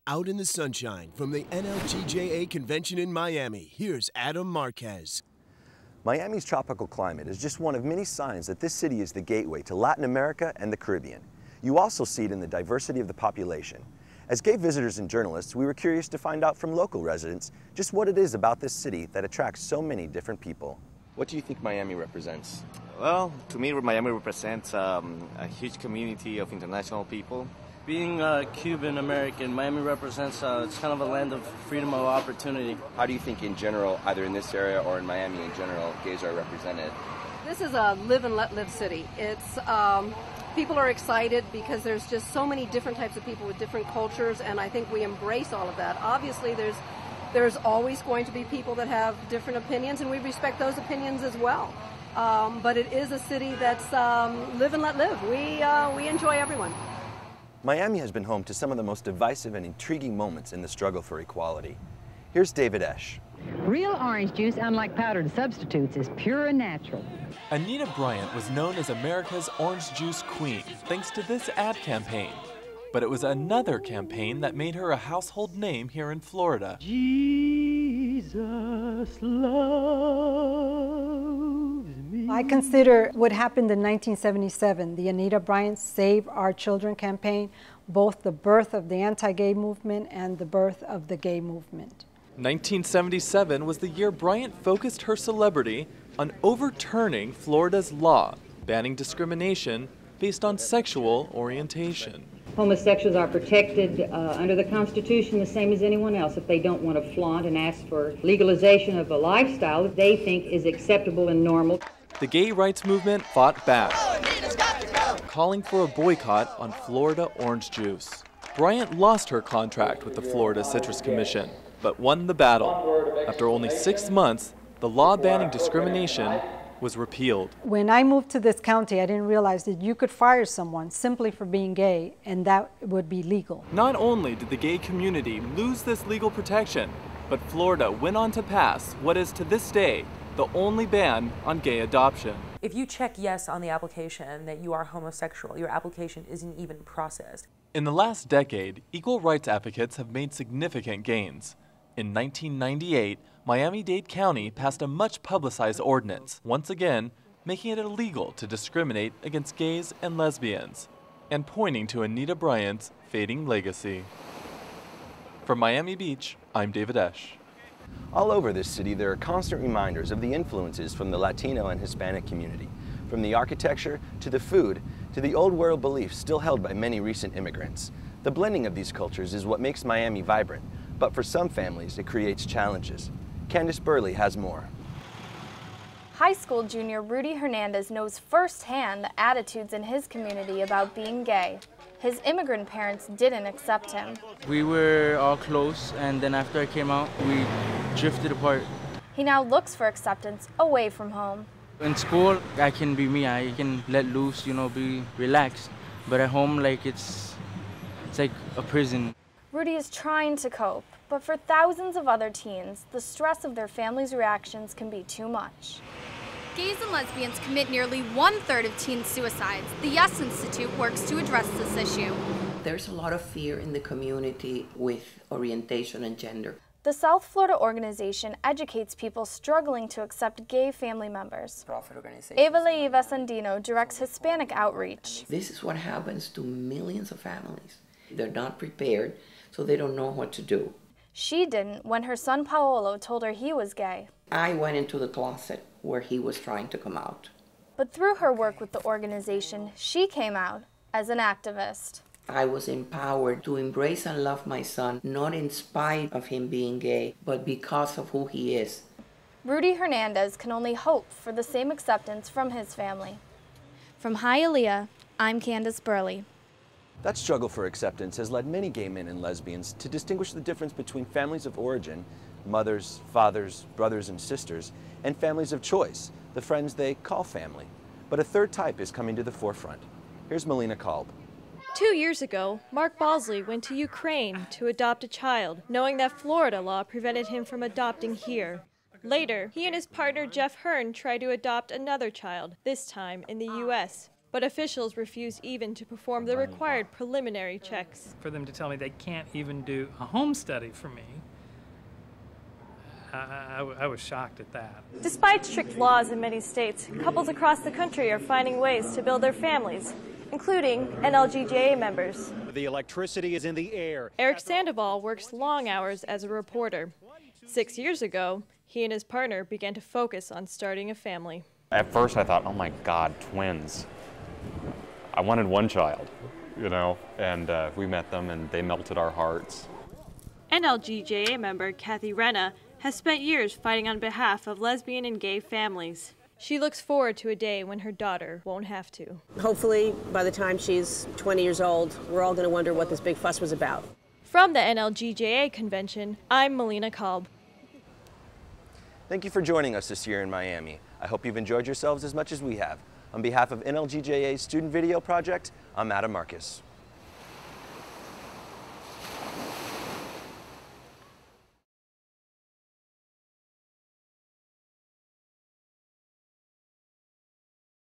Out in the sunshine from the NLGJA convention in Miami, here's Adam Marquez. Miami's tropical climate is just one of many signs that this city is the gateway to Latin America and the Caribbean. You also see it in the diversity of the population. As gay visitors and journalists, we were curious to find out from local residents just what it is about this city that attracts so many different people. What do you think Miami represents? Well, to me, Miami represents a huge community of international people. Being Cuban American, Miami represents it's kind of a land of freedom of opportunity. How do you think in general, either in this area or in Miami in general, gays are represented? This is a live and let live city. It's people are excited because there's just so many different types of people with different cultures, and I think we embrace all of that. Obviously, there's always going to be people that have different opinions, and we respect those opinions as well. But it is a city that's live and let live. We enjoy everyone. Miami has been home to some of the most divisive and intriguing moments in the struggle for equality. Here's David Esch. Real orange juice, unlike powdered substitutes, is pure and natural. Anita Bryant was known as America's orange juice queen thanks to this ad campaign. But it was another campaign that made her a household name here in Florida. Jesus loves me. I consider what happened in 1977, the Anita Bryant Save Our Children campaign, both the birth of the anti-gay movement and the birth of the gay movement. 1977 was the year Bryant focused her celebrity on overturning Florida's law, banning discrimination based on sexual orientation. Homosexuals are protected under the Constitution the same as anyone else. If they don't want to flaunt and ask for legalization of a lifestyle that they think is acceptable and normal. The gay rights movement fought back, calling for a boycott on Florida orange juice. Bryant lost her contract with the Florida Citrus Commission, but won the battle. After only 6 months, the law banning discrimination was repealed. When I moved to this county, I didn't realize that you could fire someone simply for being gay, and that would be legal. Not only did the gay community lose this legal protection, but Florida went on to pass what is to this day the only ban on gay adoption. If you check yes on the application that you are homosexual, your application isn't even processed. In the last decade, equal rights advocates have made significant gains. In 1998, Miami-Dade County passed a much-publicized ordinance, once again making it illegal to discriminate against gays and lesbians, and pointing to Anita Bryant's fading legacy. From Miami Beach, I'm David Esch. All over this city, there are constant reminders of the influences from the Latino and Hispanic community, from the architecture to the food to the old world beliefs still held by many recent immigrants. The blending of these cultures is what makes Miami vibrant, but for some families, it creates challenges. Candice Burley has more. High school junior Rudy Hernandez knows firsthand the attitudes in his community about being gay. His immigrant parents didn't accept him. We were all close, and then after I came out, we drifted apart. He now looks for acceptance away from home. In school, I can be me. I can let loose, be relaxed. But at home, it's like a prison. Rudy is trying to cope, but for thousands of other teens, the stress of their families' reactions can be too much. Gays and lesbians commit nearly 1/3 of teen suicides. The Yes Institute works to address this issue. There's a lot of fear in the community with orientation and gender. The South Florida organization educates people struggling to accept gay family members. Profit organization. Eva Leiva Sandino directs Hispanic outreach. This is what happens to millions of families. They're not prepared, so they don't know what to do. She didn't when her son Paolo told her he was gay. I went into the closet where he was trying to come out. But through her work with the organization, she came out as an activist. I was empowered to embrace and love my son, not in spite of him being gay, but because of who he is. Rudy Hernandez can only hope for the same acceptance from his family. From Hialeah, I'm Candice Burley. That struggle for acceptance has led many gay men and lesbians to distinguish the difference between families of origin, mothers, fathers, brothers and sisters, and families of choice, the friends they call family. But a third type is coming to the forefront. Here's Melina Kolb. 2 years ago, Mark Bosley went to Ukraine to adopt a child, knowing that Florida law prevented him from adopting here. Later, he and his partner Jeff Hearn tried to adopt another child, this time in the U.S. But officials refuse even to perform the required preliminary checks. For them to tell me they can't even do a home study for me, I was shocked at that. Despite strict laws in many states, couples across the country are finding ways to build their families, including NLGJA members. The electricity is in the air. Eric Sandoval works long hours as a reporter. 6 years ago, he and his partner began to focus on starting a family. At first I thought, oh my God, twins. I wanted one child, you know, and we met them and they melted our hearts. NLGJA member Kathy Renna has spent years fighting on behalf of lesbian and gay families. She looks forward to a day when her daughter won't have to. Hopefully, by the time she's 20 years old, we're all going to wonder what this big fuss was about. From the NLGJA convention, I'm Melina Kolb. Thank you for joining us this year in Miami. I hope you've enjoyed yourselves as much as we have. On behalf of NLGJA's Student Video Project, I'm Adam Marquez.